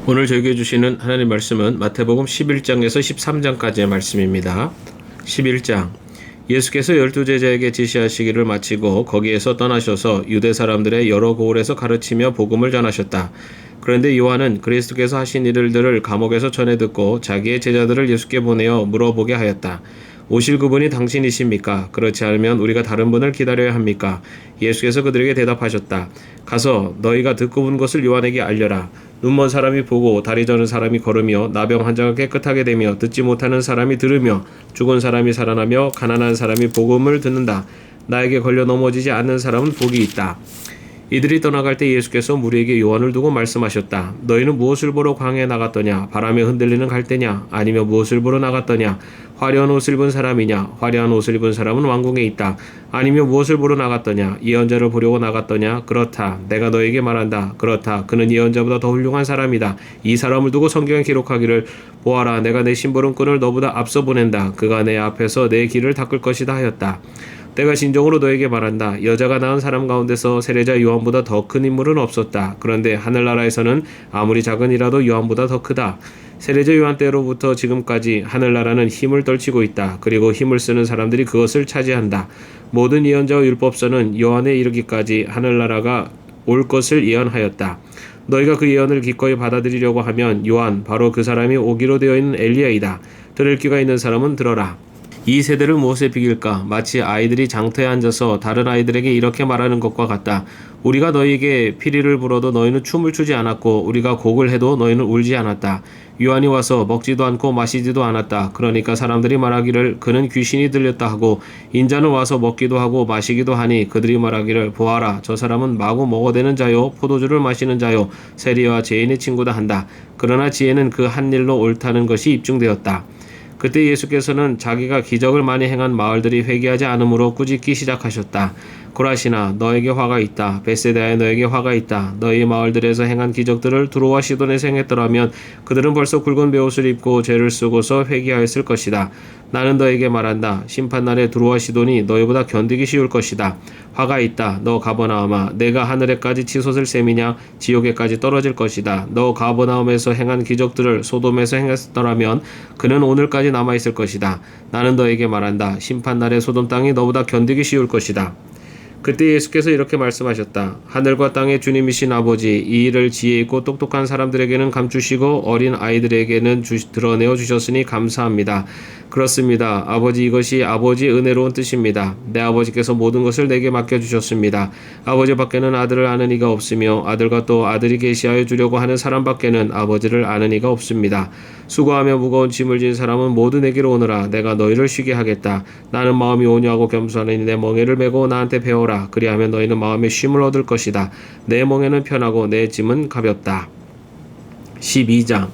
오늘 저에게 주시는 하나님 말씀은 마태복음 11장에서 13장까지의 말씀입니다. 11장 예수께서 12제자에게 지시하시기를 마치고 거기에서 떠나셔서 유대 사람들의 여러 고을에서 가르치며 복음을 전하셨다. 그런데 요한은 그리스도께서 하신 일들을 감옥에서 전해 듣고 자기의 제자들을 예수께 보내어 물어보게 하였다. 오실 그분이 당신이십니까? 그렇지 않으면 우리가 다른 분을 기다려야 합니까? 예수께서 그들에게 대답하셨다. 가서 너희가 듣고 본 것을 요한에게 알려라. 눈먼 사람이 보고 다리 저는 사람이 걸으며 나병 환자가 깨끗하게 되며 듣지 못하는 사람이 들으며 죽은 사람이 살아나며 가난한 사람이 복음을 듣는다. 나에게 걸려 넘어지지 않는 사람은 복이 있다. 이들이 떠나갈 때 예수께서 무리에게 요한을 두고 말씀하셨다. 너희는 무엇을 보러 광야에 나갔더냐? 바람에 흔들리는 갈대냐? 아니면 무엇을 보러 나갔더냐? 화려한 옷을 입은 사람이냐? 화려한 옷을 입은 사람은 왕궁에 있다. 아니면 무엇을 보러 나갔더냐? 예언자를 보려고 나갔더냐? 그렇다. 내가 너에게 말한다. 그렇다. 그는 예언자보다 더 훌륭한 사람이다. 이 사람을 두고 성경에 기록하기를 보아라. 내가 내 심부름꾼을 너보다 앞서 보낸다. 그가 내 앞에서 내 길을 닦을 것이다 하였다. 내가 진정으로 너에게 말한다. 여자가 낳은 사람 가운데서 세례자 요한보다 더 큰 인물은 없었다. 그런데 하늘나라에서는 아무리 작은 이라도 요한보다 더 크다. 세례자 요한 때로부터 지금까지 하늘나라는 힘을 떨치고 있다. 그리고 힘을 쓰는 사람들이 그것을 차지한다. 모든 예언자와 율법서는 요한에 이르기까지 하늘나라가 올 것을 예언하였다. 너희가 그 예언을 기꺼이 받아들이려고 하면 요한 바로 그 사람이 오기로 되어 있는 엘리야이다. 들을 귀가 있는 사람은 들어라. 이 세대를 무엇에 비길까? 마치 아이들이 장터에 앉아서 다른 아이들에게 이렇게 말하는 것과 같다. 우리가 너희에게 피리를 불어도 너희는 춤을 추지 않았고 우리가 곡을 해도 너희는 울지 않았다. 요한이 와서 먹지도 않고 마시지도 않았다. 그러니까 사람들이 말하기를 그는 귀신이 들렸다 하고 인자는 와서 먹기도 하고 마시기도 하니 그들이 말하기를 보아라 저 사람은 마구 먹어대는 자요 포도주를 마시는 자요 세리와 죄인의 친구다 한다. 그러나 지혜는 그 한 일로 옳다는 것이 입증되었다. 그때 예수께서는 자기가 기적을 많이 행한 마을들이 회개하지 않으므로 꾸짖기 시작하셨다. 고라시나 너에게 화가 있다. 벳세다에 너에게 화가 있다. 너희 마을들에서 행한 기적들을 두로와 시돈에서 행했더라면 그들은 벌써 굵은 베옷을 입고 죄를 쓰고서 회개하였을 것이다. 나는 너에게 말한다. 심판날에 두로와 시돈이 너희보다 견디기 쉬울 것이다. 화가 있다. 너 가버나움아 내가 하늘에까지 치솟을 셈이냐 지옥에까지 떨어질 것이다. 너 가버나움에서 행한 기적들을 소돔에서 행했더라면 그는 오늘까지 남아있을 것이다. 나는 너에게 말한다. 심판날에 소돔 땅이 너보다 견디기 쉬울 것이다. 그때 예수께서 이렇게 말씀하셨다. 하늘과 땅의 주님이신 아버지, 이 일을 지혜 있고 똑똑한 사람들에게는 감추시고 어린 아이들에게는 드러내어 주셨으니 감사합니다. 그렇습니다. 아버지 이것이 아버지의 은혜로운 뜻입니다. 내 아버지께서 모든 것을 내게 맡겨주셨습니다. 아버지 밖에는 아들을 아는 이가 없으며 아들과 또 아들이 계시하여 주려고 하는 사람 밖에는 아버지를 아는 이가 없습니다. 수고하며 무거운 짐을 진 사람은 모두 내게로 오너라. 내가 너희를 쉬게 하겠다. 나는 마음이 온유하고 겸손하니 내 멍에를 메고 나한테 배워라. 그리하면 너희는 마음의 쉼을 얻을 것이다. 내 멍에는 편하고 내 짐은 가볍다. 12장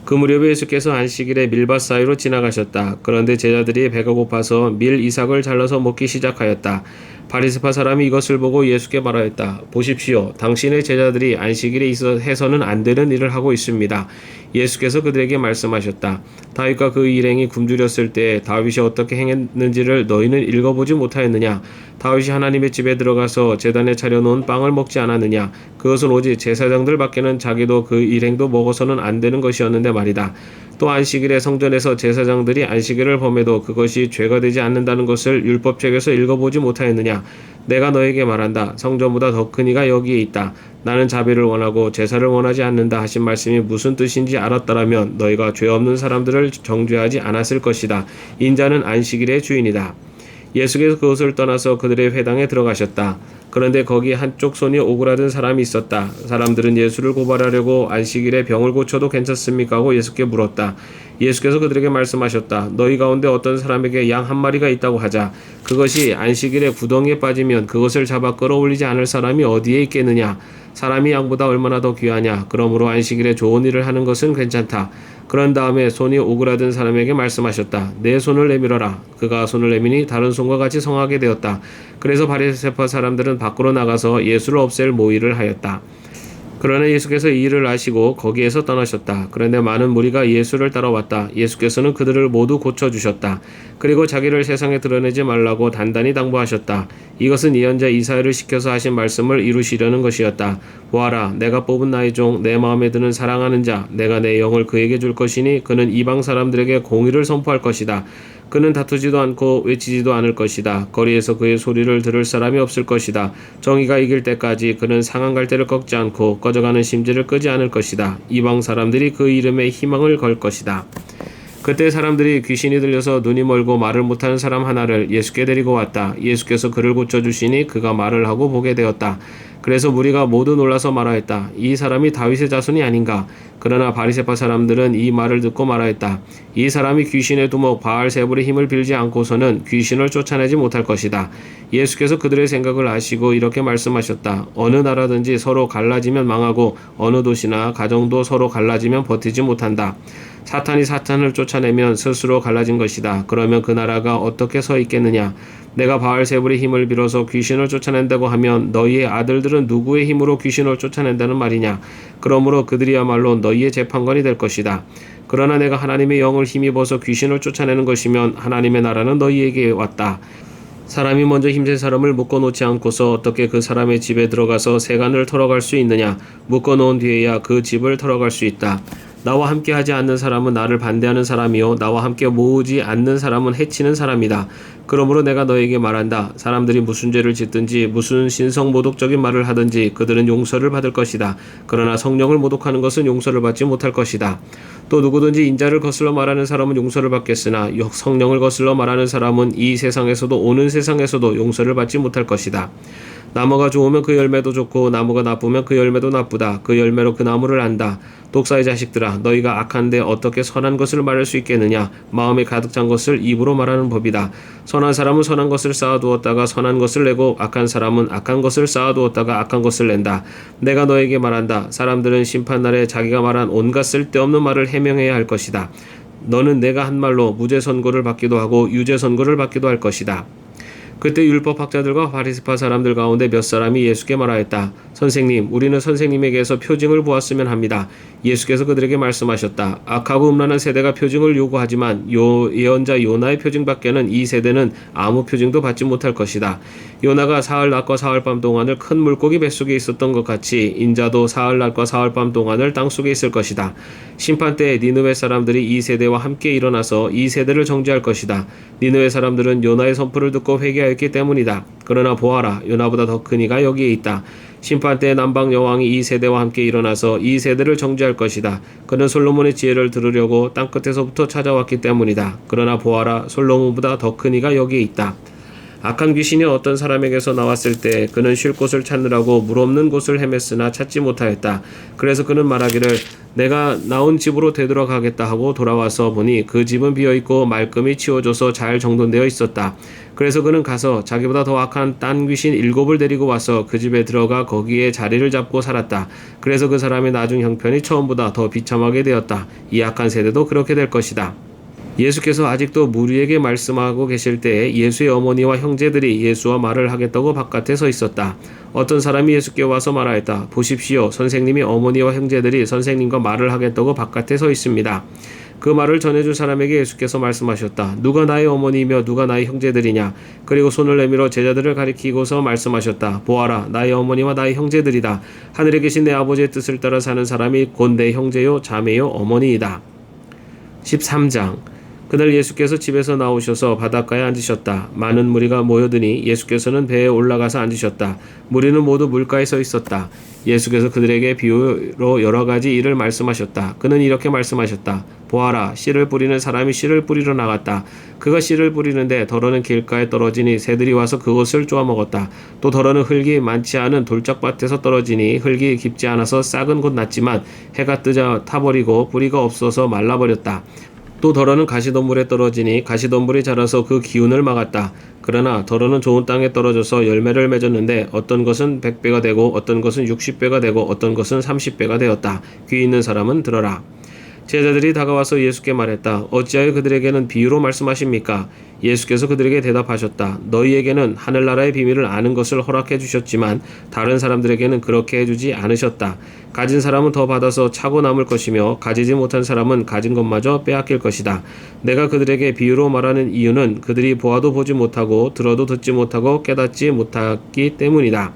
그 무렵에 예수께서 안식일에 밀밭 사이로 지나가셨다. 그런데 제자들이 배가 고파서 밀 이삭을 잘라서 먹기 시작하였다. 바리새파 사람이 이것을 보고 예수께 말하였다. 보십시오. 당신의 제자들이 안식일에 해서는 안 되는 일을 하고 있습니다. 예수께서 그들에게 말씀하셨다. 다윗과 그 일행이 굶주렸을 때 다윗이 어떻게 행했는지를 너희는 읽어보지 못하였느냐? 다윗이 하나님의 집에 들어가서 제단에 차려놓은 빵을 먹지 않았느냐? 그것은 오직 제사장들 밖에는 자기도 그 일행도 먹어서는 안 되는 것이었는데 말이다. 또 안식일에 성전에서 제사장들이 안식일을 범해도 그것이 죄가 되지 않는다는 것을 율법책에서 읽어보지 못하였느냐? 내가 너에게 말한다. 성전보다 더 큰 이가 여기에 있다. 나는 자비를 원하고 제사를 원하지 않는다 하신 말씀이 무슨 뜻인지 알았더라면 너희가 죄 없는 사람들을 정죄하지 않았을 것이다. 인자는 안식일의 주인이다. 예수께서 그곳을 떠나서 그들의 회당에 들어가셨다. 그런데 거기 한쪽 손이 오그라든 사람이 있었다. 사람들은 예수를 고발하려고 안식일에 병을 고쳐도 괜찮습니까? 하고 예수께 물었다. 예수께서 그들에게 말씀하셨다. 너희 가운데 어떤 사람에게 양 한 마리가 있다고 하자. 그것이 안식일에 구덩이에 빠지면 그것을 잡아 끌어올리지 않을 사람이 어디에 있겠느냐? 사람이 양보다 얼마나 더 귀하냐? 그러므로 안식일에 좋은 일을 하는 것은 괜찮다. 그런 다음에 손이 오그라든 사람에게 말씀하셨다. 내 손을 내밀어라. 그가 손을 내미니 다른 손과 같이 성하게 되었다. 그래서 바리새파 사람들은 밖으로 나가서 예수를 없앨 모의를 하였다. 그러나 예수께서 이 일을 아시고 거기에서 떠나셨다. 그런데 많은 무리가 예수를 따라왔다. 예수께서는 그들을 모두 고쳐주셨다. 그리고 자기를 세상에 드러내지 말라고 단단히 당부하셨다. 이것은 예언자 이사야를 시켜서 하신 말씀을 이루시려는 것이었다. 보아라, 내가 뽑은 나의 종, 내 마음에 드는 사랑하는 자, 내가 내 영을 그에게 줄 것이니 그는 이방 사람들에게 공의를 선포할 것이다. 그는 다투지도 않고 외치지도 않을 것이다. 거리에서 그의 소리를 들을 사람이 없을 것이다. 정의가 이길 때까지 그는 상한 갈대를 꺾지 않고 꺼져가는 심지를 끄지 않을 것이다. 이방 사람들이 그 이름에 희망을 걸 것이다. 그때 사람들이 귀신이 들려서 눈이 멀고 말을 못하는 사람 하나를 예수께 데리고 왔다. 예수께서 그를 고쳐주시니 그가 말을 하고 보게 되었다. 그래서 무리가 모두 놀라서 말하였다. 이 사람이 다윗의 자손이 아닌가? 그러나 바리새파 사람들은 이 말을 듣고 말하였다. 이 사람이 귀신의 두목 바알세불의 힘을 빌지 않고서는 귀신을 쫓아내지 못할 것이다. 예수께서 그들의 생각을 아시고 이렇게 말씀하셨다. 어느 나라든지 서로 갈라지면 망하고 어느 도시나 가정도 서로 갈라지면 버티지 못한다. 사탄이 사탄을 쫓아내면 스스로 갈라진 것이다. 그러면 그 나라가 어떻게 서 있겠느냐? 내가 바알세불의 힘을 빌어서 귀신을 쫓아낸다고 하면 너희의 아들들은 누구의 힘으로 귀신을 쫓아낸다는 말이냐? 그러므로 그들이야말로 너희의 재판관이 될 것이다. 그러나 내가 하나님의 영을 힘입어서 귀신을 쫓아내는 것이면 하나님의 나라는 너희에게 왔다. 사람이 먼저 힘센 사람을 묶어놓지 않고서 어떻게 그 사람의 집에 들어가서 세간을 털어갈 수 있느냐? 묶어놓은 뒤에야 그 집을 털어갈 수 있다. 나와 함께 하지 않는 사람은 나를 반대하는 사람이요 나와 함께 모으지 않는 사람은 해치는 사람이다. 그러므로 내가 너에게 말한다. 사람들이 무슨 죄를 짓든지 무슨 신성모독적인 말을 하든지 그들은 용서를 받을 것이다. 그러나 성령을 모독하는 것은 용서를 받지 못할 것이다. 또 누구든지 인자를 거슬러 말하는 사람은 용서를 받겠으나 성령을 거슬러 말하는 사람은 이 세상에서도 오는 세상에서도 용서를 받지 못할 것이다. 나무가 좋으면 그 열매도 좋고 나무가 나쁘면 그 열매도 나쁘다. 그 열매로 그 나무를 안다. 독사의 자식들아, 너희가 악한데 어떻게 선한 것을 말할 수 있겠느냐? 마음에 가득 찬 것을 입으로 말하는 법이다. 선한 사람은 선한 것을 쌓아두었다가 선한 것을 내고 악한 사람은 악한 것을 쌓아두었다가 악한 것을 낸다. 내가 너에게 말한다. 사람들은 심판날에 자기가 말한 온갖 쓸데없는 말을 해명해야 할 것이다. 너는 내가 한 말로 무죄 선고를 받기도 하고 유죄 선고를 받기도 할 것이다. 그때 율법학자들과 바리새파 사람들 가운데 몇 사람이 예수께 말하였다. 선생님, 우리는 선생님에게서 표징을 보았으면 합니다. 예수께서 그들에게 말씀하셨다. 악하고 음란한 세대가 표징을 요구하지만 예언자 요나의 표징밖에는 이 세대는 아무 표징도 받지 못할 것이다. 요나가 사흘 낮과 사흘 밤 동안을 큰 물고기 뱃속에 있었던 것 같이 인자도 사흘 낮과 사흘 밤 동안을 땅속에 있을 것이다. 심판 때에 니느웨 사람들이 이 세대와 함께 일어나서 이 세대를 정죄할 것이다. 니느웨 사람들은 요나의 선포를 듣고 회개하였기 때문이다. 그러나 보아라, 요나보다 더 큰 이가 여기에 있다. 심판 때 남방 여왕이 이 세대와 함께 일어나서 이 세대를 정죄할 것이다. 그는 솔로몬의 지혜를 들으려고 땅끝에서부터 찾아왔기 때문이다. 그러나 보아라, 솔로몬보다 더 큰 이가 여기에 있다. 악한 귀신이 어떤 사람에게서 나왔을 때 그는 쉴 곳을 찾느라고 물 없는 곳을 헤맸으나 찾지 못하였다. 그래서 그는 말하기를 내가 나온 집으로 되돌아가겠다 하고 돌아와서 보니 그 집은 비어있고 말끔히 치워져서 잘 정돈되어 있었다. 그래서 그는 가서 자기보다 더 악한 딴 귀신 7을 데리고 와서 그 집에 들어가 거기에 자리를 잡고 살았다. 그래서 그 사람의 나중 형편이 처음보다 더 비참하게 되었다. 이 악한 세대도 그렇게 될 것이다. 예수께서 아직도 무리에게 말씀하고 계실 때에 예수의 어머니와 형제들이 예수와 말을 하겠다고 바깥에 서 있었다. 어떤 사람이 예수께 와서 말하였다. 보십시오. 선생님이 어머니와 형제들이 선생님과 말을 하겠다고 바깥에 서 있습니다. 그 말을 전해줄 사람에게 예수께서 말씀하셨다. 누가 나의 어머니이며 누가 나의 형제들이냐? 그리고 손을 내밀어 제자들을 가리키고서 말씀하셨다. 보아라, 나의 어머니와 나의 형제들이다. 하늘에 계신 내 아버지의 뜻을 따라 사는 사람이 곧 내 형제요 자매요 어머니이다. 13장. 그날 예수께서 집에서 나오셔서 바닷가에 앉으셨다. 많은 무리가 모여드니 예수께서는 배에 올라가서 앉으셨다. 무리는 모두 물가에 서 있었다. 예수께서 그들에게 비유로 여러 가지 일을 말씀하셨다. 그는 이렇게 말씀하셨다. 보아라, 씨를 뿌리는 사람이 씨를 뿌리러 나갔다. 그가 씨를 뿌리는데 덜어는 길가에 떨어지니 새들이 와서 그것을 쪼아먹었다. 또 덜어는 흙이 많지 않은 돌짝밭에서 떨어지니 흙이 깊지 않아서 싹은 곧 났지만 해가 뜨자 타버리고 뿌리가 없어서 말라버렸다. 또 덜어는 가시덤불에 떨어지니 가시덤불이 자라서 그 기운을 막았다. 그러나 덜어는 좋은 땅에 떨어져서 열매를 맺었는데 어떤 것은 100배가 되고 어떤 것은 60배가 되고 어떤 것은 30배가 되었다. 귀 있는 사람은 들어라. 제자들이 다가와서 예수께 말했다. 어찌하여 그들에게는 비유로 말씀하십니까? 예수께서 그들에게 대답하셨다. 너희에게는 하늘나라의 비밀을 아는 것을 허락해 주셨지만 다른 사람들에게는 그렇게 해주지 않으셨다. 가진 사람은 더 받아서 차고 남을 것이며 가지지 못한 사람은 가진 것마저 빼앗길 것이다. 내가 그들에게 비유로 말하는 이유는 그들이 보아도 보지 못하고 들어도 듣지 못하고 깨닫지 못하기 때문이다.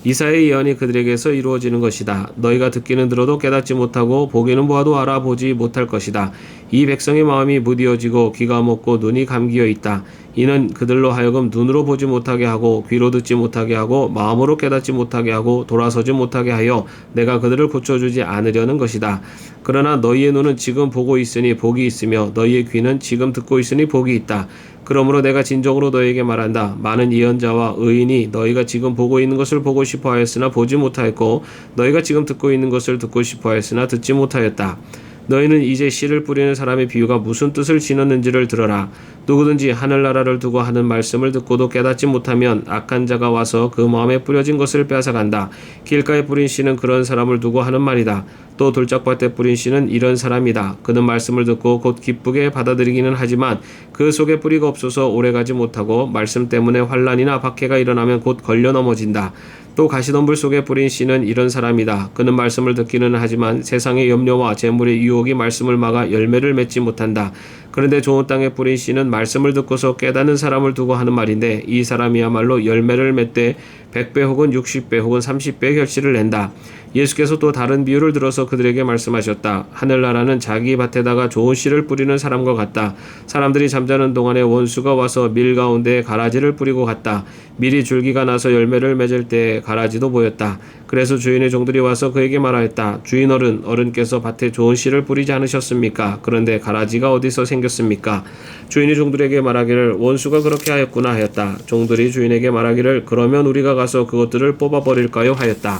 이사야의 예언이 그들에게서 이루어지는 것이다. 너희가 듣기는 들어도 깨닫지 못하고 보기는 보아도 알아보지 못할 것이다. 이 백성의 마음이 무디어지고 귀가 먹고 눈이 감기어 있다. 이는 그들로 하여금 눈으로 보지 못하게 하고 귀로 듣지 못하게 하고 마음으로 깨닫지 못하게 하고 돌아서지 못하게 하여 내가 그들을 고쳐주지 않으려는 것이다. 그러나 너희의 눈은 지금 보고 있으니 복이 있으며 너희의 귀는 지금 듣고 있으니 복이 있다. 그러므로 내가 진정으로 너희에게 말한다. 많은 예언자와 의인이 너희가 지금 보고 있는 것을 보고 싶어 하였으나 보지 못하였고 너희가 지금 듣고 있는 것을 듣고 싶어 하였으나 듣지 못하였다. 너희는 이제 씨를 뿌리는 사람의 비유가 무슨 뜻을 지녔는지를 들어라. 누구든지 하늘나라를 두고 하는 말씀을 듣고도 깨닫지 못하면 악한 자가 와서 그 마음에 뿌려진 것을 빼앗아간다. 길가에 뿌린 씨는 그런 사람을 두고 하는 말이다. 또 돌짝밭에 뿌린 씨는 이런 사람이다. 그는 말씀을 듣고 곧 기쁘게 받아들이기는 하지만 그 속에 뿌리가 없어서 오래가지 못하고 말씀 때문에 환난이나 박해가 일어나면 곧 걸려 넘어진다. 또 가시덤불 속에 뿌린 씨는 이런 사람이다. 그는 말씀을 듣기는 하지만 세상의 염려와 재물의 유혹이 말씀을 막아 열매를 맺지 못한다. 그런데 좋은 땅에 뿌린 씨는 말씀을 듣고서 깨닫는 사람을 두고 하는 말인데 이 사람이야말로 열매를 맺되 100배 혹은 60배 혹은 30배의 결실을 낸다. 예수께서 또 다른 비유를 들어서 그들에게 말씀하셨다. 하늘나라는 자기 밭에다가 좋은 씨를 뿌리는 사람과 같다. 사람들이 잠자는 동안에 원수가 와서 밀 가운데 가라지를 뿌리고 갔다. 밀이 줄기가 나서 열매를 맺을 때 가라지도 보였다. 그래서 주인의 종들이 와서 그에게 말하였다. 주인 어른께서 밭에 좋은 씨를 뿌리지 않으셨습니까? 그런데 가라지가 어디서 생겼습니까? 주인이 종들에게 말하기를 원수가 그렇게 하였구나 하였다. 종들이 주인에게 말하기를 그러면 우리가 가서 그것들을 뽑아버릴까요? 하였다.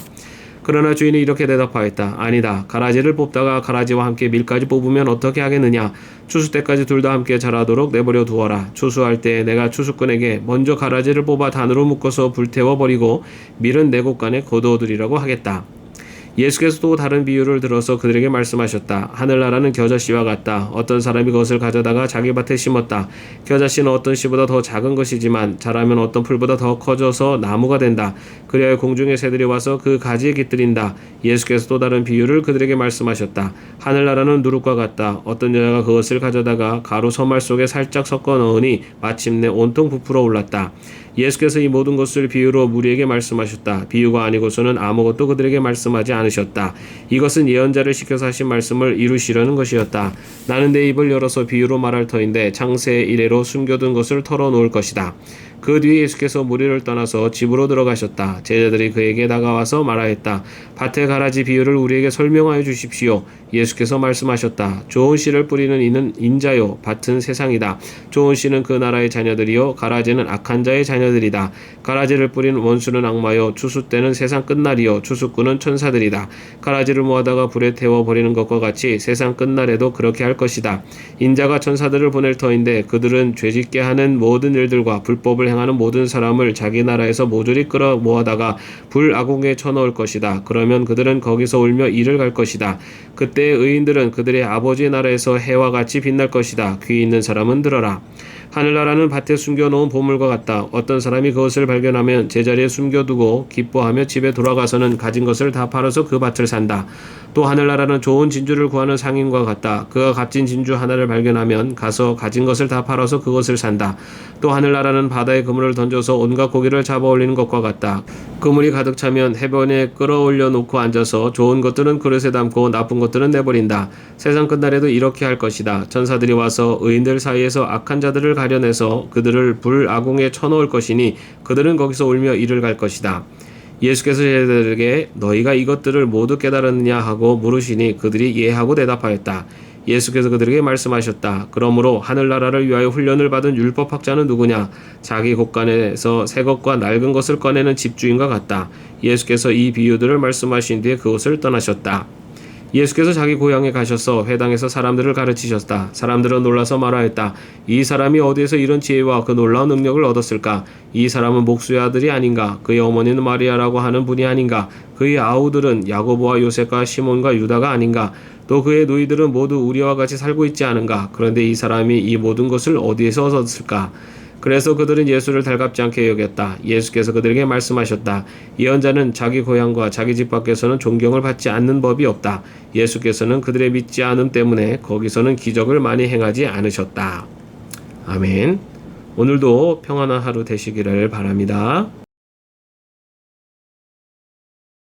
그러나 주인이 이렇게 대답하였다. 아니다. 가라지를 뽑다가 가라지와 함께 밀까지 뽑으면 어떻게 하겠느냐? 추수 때까지 둘 다 함께 자라도록 내버려 두어라. 추수할 때 내가 추수꾼에게 먼저 가라지를 뽑아 단으로 묶어서 불태워버리고 밀은 내 곳간에 거두어두리라고 하겠다. 예수께서 또 다른 비유를 들어서 그들에게 말씀하셨다. 하늘나라는 겨자씨와 같다. 어떤 사람이 그것을 가져다가 자기 밭에 심었다. 겨자씨는 어떤 씨보다 더 작은 것이지만 자라면 어떤 풀보다 더 커져서 나무가 된다. 그리하여 공중의 새들이 와서 그 가지에 깃들인다. 예수께서 또 다른 비유를 그들에게 말씀하셨다. 하늘나라는 누룩과 같다. 어떤 여자가 그것을 가져다가 가루 소말 속에 살짝 섞어 넣으니 마침내 온통 부풀어 올랐다. 예수께서 이 모든 것을 비유로 무리에게 말씀하셨다. 비유가 아니고서는 아무것도 그들에게 말씀하지 않으셨다. 이것은 예언자를 시켜서 하신 말씀을 이루시려는 것이었다. 나는 내 입을 열어서 비유로 말할 터인데 창세의 이래로 숨겨둔 것을 털어놓을 것이다. 그 뒤에 예수께서 무리를 떠나서 집으로 들어가셨다. 제자들이 그에게 다가와서 말하였다. 밭의 가라지 비유를 우리에게 설명하여 주십시오. 예수께서 말씀하셨다. 좋은 씨를 뿌리는 이는 인자요 밭은 세상이다. 좋은 씨는 그 나라의 자녀들이요 가라지는 악한 자의 자녀들이다. 가라지를 뿌린 원수는 악마요 추수 때는 세상 끝날이요 추수꾼은 천사들이다. 가라지를 모아다가 불에 태워버리는 것과 같이 세상 끝날에도 그렇게 할 것이다. 인자가 천사들을 보낼 터인데 그들은 죄짓게 하는 모든 일들과 불법을 행하는 모든 사람을 자기 나라에서 모조리 끌어 모아다가 불 아궁에 쳐넣을 것이다. 그러면 그들은 거기서 울며 이를 갈 것이다. 그때 의인들은 그들의 아버지의 나라에서 해와 같이 빛날 것이다. 귀 있는 사람은 들어라. 하늘나라는 밭에 숨겨놓은 보물과 같다. 어떤 사람이 그것을 발견하면 제자리에 숨겨두고 기뻐하며 집에 돌아가서는 가진 것을 다 팔아서 그 밭을 산다. 또 하늘나라는 좋은 진주를 구하는 상인과 같다. 그가 값진 진주 하나를 발견하면 가서 가진 것을 다 팔아서 그것을 산다. 또 하늘나라는 바다에 그물을 던져서 온갖 고기를 잡아 올리는 것과 같다. 그물이 가득 차면 해변에 끌어올려 놓고 앉아서 좋은 것들은 그릇에 담고 나쁜 것들은 내버린다. 세상 끝날에도 이렇게 할 것이다. 천사들이 와서 의인들 사이에서 악한 자들을 가려내서 그들을 불 아궁에 쳐넣을 것이니 그들은 거기서 울며 이를 갈 것이다. 예수께서 제자들에게 너희가 이것들을 모두 깨달았느냐 하고 물으시니 그들이 예하고 대답하였다. 예수께서 그들에게 말씀하셨다. 그러므로 하늘나라를 위하여 훈련을 받은 율법학자는 누구냐? 자기 곳간에서 새 것과 낡은 것을 꺼내는 집주인과 같다. 예수께서 이 비유들을 말씀하신 뒤에 그곳을 떠나셨다. 예수께서 자기 고향에 가셔서 회당에서 사람들을 가르치셨다. 사람들은 놀라서 말하였다. 이 사람이 어디에서 이런 지혜와 그 놀라운 능력을 얻었을까? 이 사람은 목수의 아들이 아닌가? 그의 어머니는 마리아라고 하는 분이 아닌가? 그의 아우들은 야고보와 요셉과 시몬과 유다가 아닌가? 또 그의 누이들은 모두 우리와 같이 살고 있지 않은가? 그런데 이 사람이 이 모든 것을 어디에서 얻었을까? 그래서 그들은 예수를 달갑지 않게 여겼다. 예수께서 그들에게 말씀하셨다. 예언자는 자기 고향과 자기 집 밖에서는 존경을 받지 않는 법이 없다. 예수께서는 그들의 믿지 않음 때문에 거기서는 기적을 많이 행하지 않으셨다. 아멘. 오늘도 평안한 하루 되시기를 바랍니다.